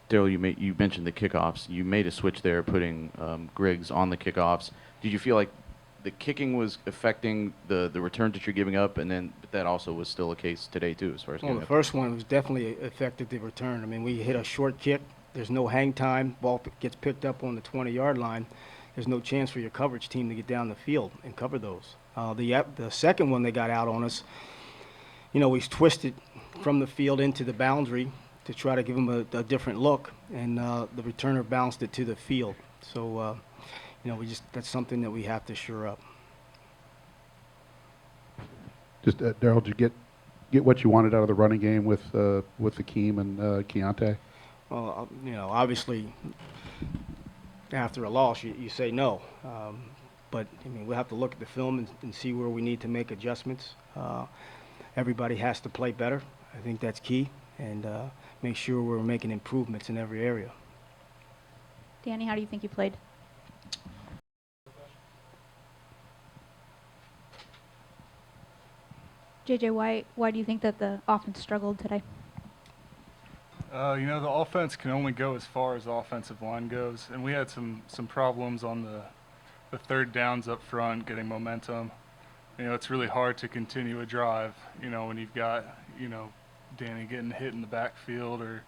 Daryl, you mentioned the kickoffs. You made a switch there, putting Griggs on the kickoffs. Did you feel like the kicking was affecting the returns that you're giving up, and then but that also was still a case today too, as far as Well, giving the up? first one was definitely affected the return. I mean, we hit a short kick. There's no hang time. Ball gets picked up on the 20-yard line. There's no chance for your coverage team to get down the field and cover those. The second one they got out on us, we twisted from the field into the boundary to try to give them a different look, and the returner bounced it to the field. So, that's something that we have to shore up. Just Daryl, did you get what you wanted out of the running game with Akeem and Keontae? Well, obviously, after a loss, you say no. But, I mean, we'll have to look at the film and see where we need to make adjustments. Everybody has to play better. I think that's key. And make sure we're making improvements in every area. Danny, how do you think you played? JJ, why do you think that the offense struggled today? The offense can only go as far as the offensive line goes, and we had some problems on the third downs up front, getting momentum. It's really hard to continue a drive, when you've got, Danny getting hit in the backfield or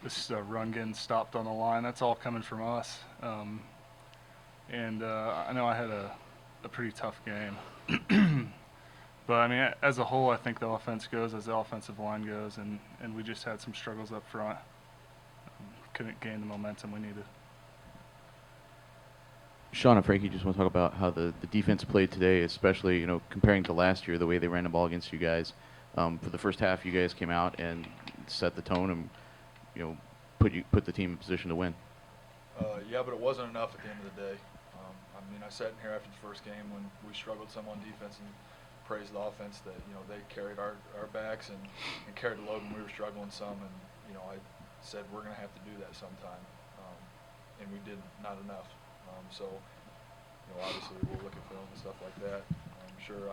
this run getting stopped on the line. That's all coming from us. I know I had a pretty tough game. But, I mean, as a whole, I think the offense goes as the offensive line goes, and we just had some struggles up front. Couldn't gain the momentum we needed. Sean and Frankie, just want to talk about how the defense played today, especially comparing to last year, the way they ran the ball against you guys. For the first half, you guys came out and set the tone and put the team in position to win. Yeah, but it wasn't enough at the end of the day. I sat in here after the first game when we struggled some on defense and praised the offense that they carried our backs and carried the load when we were struggling some, and I said we're going to have to do that sometime, and we did not enough. So obviously we'll look at film and stuff like that. I'm sure.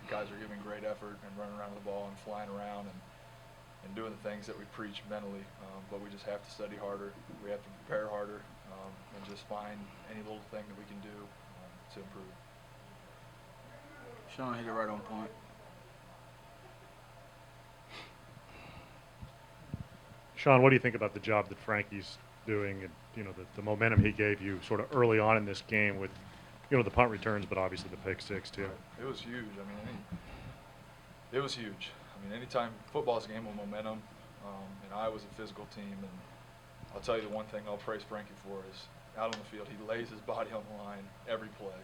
Guys are giving great effort and running around with the ball and flying around and doing the things that we preach mentally, but we just have to study harder. We have to prepare harder, and just find any little thing that we can do to improve. Sean hit it right on point. Sean, what do you think about the job that Frankie's doing and, the momentum he gave you sort of early on in this game with, the punt returns, but obviously the pick six too? It was huge. It was huge. Anytime football's a game of momentum, and Iowa's a physical team, and I'll tell you the one thing I'll praise Frankie for is out on the field, he lays his body on the line every play.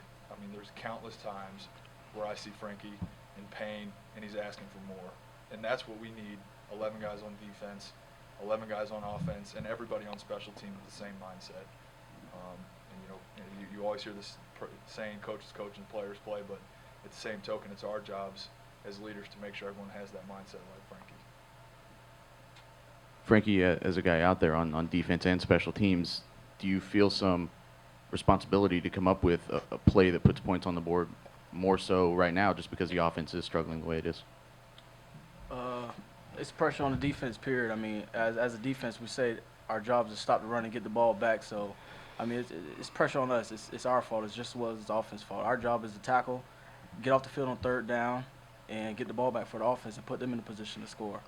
There's countless times where I see Frankie in pain and he's asking for more. And that's what we need, 11 guys on defense, 11 guys on offense, and everybody on special teams with the same mindset. You always hear this saying, coaches coach and players play, but at the same token, it's our jobs as leaders to make sure everyone has that mindset like Frankie. Frankie, as a guy out there on defense and special teams, do you feel some responsibility to come up with a play that puts points on the board more so right now just because the offense is struggling the way it is? It's pressure on the defense, period. As a defense, we say our job is to stop the run and get the ball back. So, it's pressure on us. It's our fault. It's just as well as the offense's fault. Our job is to tackle, get off the field on third down, and get the ball back for the offense and put them in a position to score.